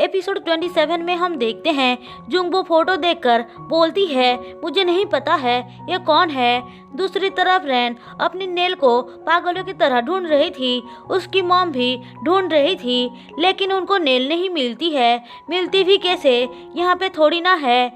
Episode 27 में हम देखते हैं जुंग वो फोटो देखकर बोलती है मुझे नहीं पता है ये कौन है। दूसरी तरफ रैन अपनी नेल को पागलों की तरह ढूंढ रही थी। उसकी मॉम भी ढूंढ रही थी लेकिन उनको नेल नहीं मिलती है। मिलती भी कैसे, यहाँ पे थोड़ी ना है।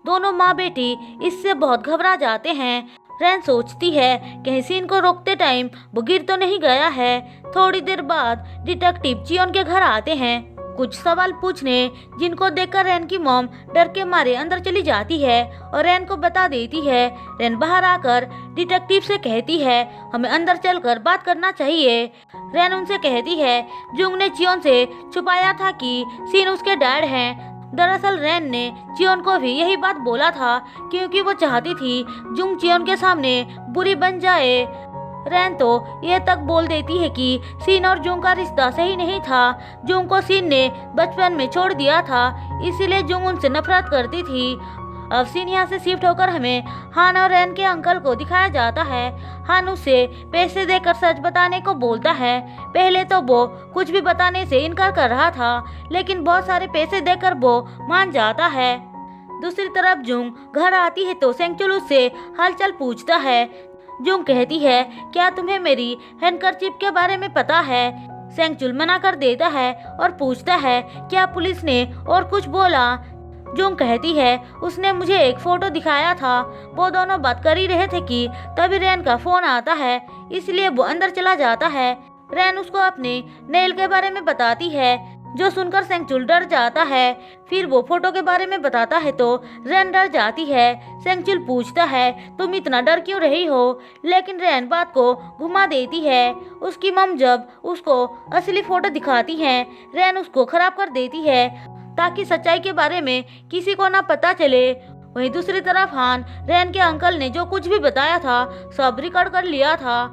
दोनों माँ बेटी इससे बहुत घबरा जाते हैं। रैन सोचती है कहीं सीन को रोकते टाइम वो गिर तो नहीं गया है। थोड़ी देर बाद डिटेक्टिव चियोन के घर आते हैं कुछ सवाल पूछने, जिनको देखकर रैन की मॉम डर के मारे अंदर चली जाती है और रैन को बता देती है। रैन बाहर आकर डिटेक्टिव से कहती है हमें अंदर चलकर बात करना चाहिए। रैन उनसे कहती है जुंग ने चियोन से छुपाया था कि सीन उसके डैड हैं। दरअसल रैन ने चियोन को भी यही बात बोला था क्योंकि वो चाहती थी जुंग चियोन के सामने बुरी बन जाए। रैन तो ये तक बोल देती है कि सीन और जुंग का रिश्ता सही नहीं था। जुंग को सीन ने बचपन में छोड़ दिया था, इसीलिए जुंग उनसे नफरत करती थी। अब सीन यहाँ से शिफ्ट होकर हमें हान और रैन के अंकल को दिखाया जाता है। हान उसे पैसे देकर सच बताने को बोलता है। पहले तो वो कुछ भी बताने से इनकार कर रहा था लेकिन बहुत सारे पैसे देकर वो मान जाता है। दूसरी तरफ जुंग घर आती है तो सेंगचुल उससे हालचाल पूछता है। जुंग कहती है क्या तुम्हें मेरी हैंडकरचीफ के बारे में पता है। सेंगचुल मना कर देता है और पूछता है क्या पुलिस ने और कुछ बोला। जुंग कहती है उसने मुझे एक फोटो दिखाया था। वो दोनों बात कर ही रहे थे कि तभी रैन का फोन आता है, इसलिए वो अंदर चला जाता है। रैन उसको अपने नेल के बारे में बताती है जो सुनकर सेंगचुल डर जाता है। फिर वो फोटो के बारे में बताता है तो रैन डर जाती है। सेंगचुल पूछता है तुम इतना डर क्यों रही हो, लेकिन रैन बात को घुमा देती है। उसकी मम जब उसको असली फोटो दिखाती है रैन उसको खराब कर देती है ताकि सच्चाई के बारे में किसी को ना पता चले। वहीं दूसरी तरफ हान रैन के अंकल ने जो कुछ भी बताया था सब रिकॉर्ड कर लिया था।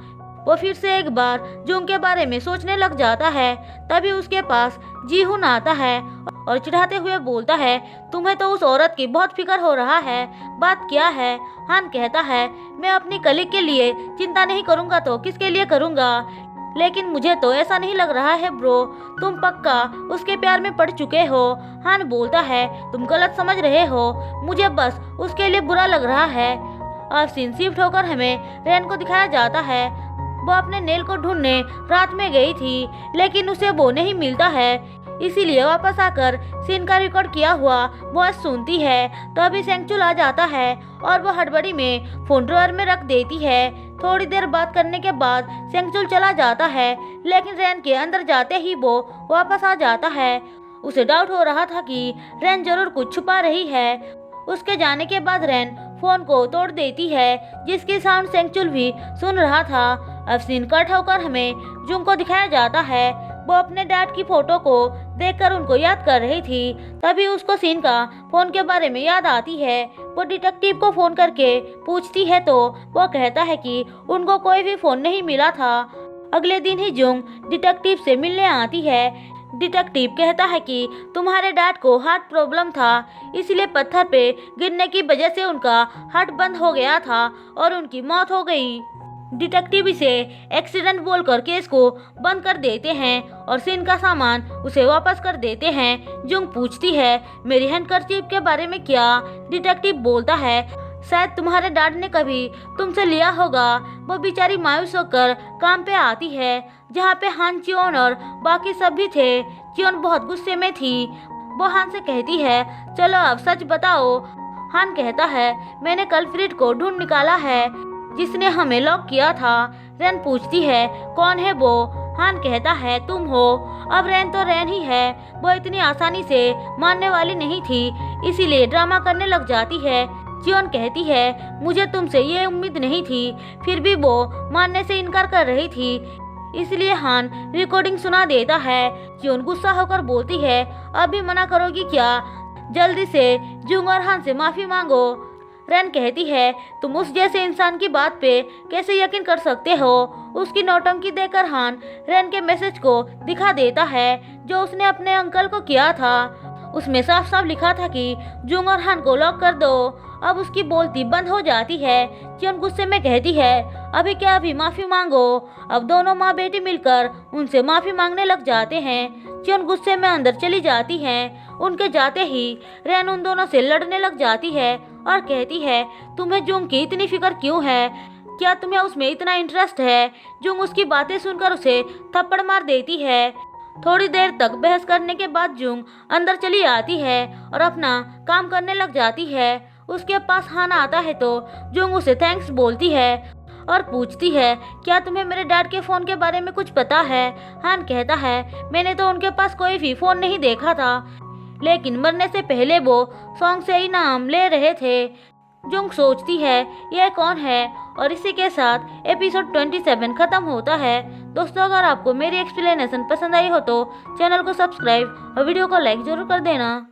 वो फिर से एक बार जुंग के बारे में सोचने लग जाता है। तभी उसके पास जीहुन आता है और चिढ़ाते हुए बोलता है तुम्हें तो उस औरत की बहुत फिक्र हो रहा है, बात क्या है। हान कहता है मैं अपनी कलीग के लिए चिंता नहीं करूँगा तो किसके लिए करूँगा, लेकिन मुझे तो ऐसा नहीं लग रहा है ब्रो, तुम पक्का उसके प्यार में पड़ चुके हो। हान बोलता है तुम गलत समझ रहे हो, मुझे बस उसके लिए बुरा लग रहा है। अब सीन शिफ्ट होकर हमें रैन को दिखाया जाता है। वो अपने नेल को ढूंढने रात में गई थी लेकिन उसे वो नहीं मिलता है, इसीलिए वापस आकर सीन का रिकॉर्ड किया हुआ वॉइस सुनती है। तभी सेंगचुल आ जाता है और वो हड़बड़ी में फोन ड्रॉअर में रख देती है। थोड़ी देर बात करने के बाद सेंगचुल चला जाता है लेकिन रैन के अंदर जाते ही वो वापस आ जाता है। उसे डाउट हो रहा था कि रैन जरूर कुछ छुपा रही है। उसके जाने के बाद रैन फोन को तोड़ देती है जिसकी साउंड सेंगचुल भी सुन रहा था। अब सीन कट होकर हमें जुंग को दिखाया जाता है। वो अपने डैड की फोटो को देखकर उनको याद कर रही थी। तभी उसको सीन का फोन के बारे में याद आती है। वो डिटेक्टिव को फोन करके पूछती है तो वो कहता है कि उनको कोई भी फोन नहीं मिला था। अगले दिन ही जुंग डिटेक्टिव से मिलने आती है। डिटेक्टिव कहता है कि तुम्हारे डैड को हार्ट प्रॉब्लम था, इसलिए पत्थर पे गिरने की वजह से उनका हार्ट बंद हो गया था और उनकी मौत हो गई। डिटेक्टिव इसे एक्सीडेंट बोलकर केस को बंद कर देते हैं और सीन का सामान उसे वापस कर देते हैं। जुंग पूछती है मेरी हैंडकरचीफ के बारे में क्या। डिटेक्टिव बोलता है शायद तुम्हारे डैड ने कभी तुमसे लिया होगा। वो बेचारी मायूस होकर काम पे आती है जहाँ पे हान, चियोन और बाकी सब भी थे। चियोन बहुत गुस्से में थी। वो हान से कहती है चलो अब सच बताओ। हान कहता है मैंने कल्प्रिट को ढूंढ निकाला है जिसने हमें लॉक किया था। रैन पूछती है कौन है वो। हान कहता है तुम हो। अब रैन तो रैन ही है, वो इतनी आसानी से मानने वाली नहीं थी, इसीलिए ड्रामा करने लग जाती है। चियोन कहती है मुझे तुमसे ये उम्मीद नहीं थी, फिर भी वो मानने से इनकार कर रही थी, इसलिए हान रिकॉर्डिंग सुना देता है। चियोन गुस्सा होकर बोलती है अभी मना करोगी क्या, जल्दी से जुंग और हान से माफी मांगो। रैन कहती है तुम उस जैसे इंसान की बात पे कैसे यकीन कर सकते हो। उसकी नौटंकी देखकर हान रैन के मैसेज को दिखा देता है जो उसने अपने अंकल को किया था। उसमें साफ साफ लिखा था कि जुंग और हान को लॉक कर दो। अब उसकी बोलती बंद हो जाती है। चियोन गुस्से में कहती है अभी क्या, अभी माफी मांगो। अब दोनों माँ बेटी मिलकर उनसे माफी मांगने लग जाते हैं। चियोन गुस्से में अंदर चली जाती है। उनके जाते ही रैन उन दोनों से लड़ने लग जाती है और कहती है, तुम्हें जुंग की इतनी फिक्र क्यों है? क्या तुम्हें उसमें इतना इंटरेस्ट है? जुंग उसकी बातें सुनकर उसे थप्पड़ मार देती है। थोड़ी देर तक बहस करने के बाद जुंग अंदर चली आती है और अपना काम करने लग जाती है। उसके पास हान आता है तो जुंग उसे थैंक्स बोलती है और पूछती है, क्या तुम्हें मेरे डैड के फ़ोन के बारे में कुछ पता है? हान कहता है, मैंने तो उनके पास कोई भी फ़ोन नहीं देखा था, लेकिन मरने से पहले वो सॉन्ग से इनाम ले रहे थे। जुंग सोचती है, यह कौन है? और इसी के साथ एपिसोड 27 खत्म होता है। दोस्तों, अगर आपको मेरी एक्सप्लेनेशन पसंद आई हो तो चैनल को सब्सक्राइब और वीडियो को लाइक जरूर कर देना।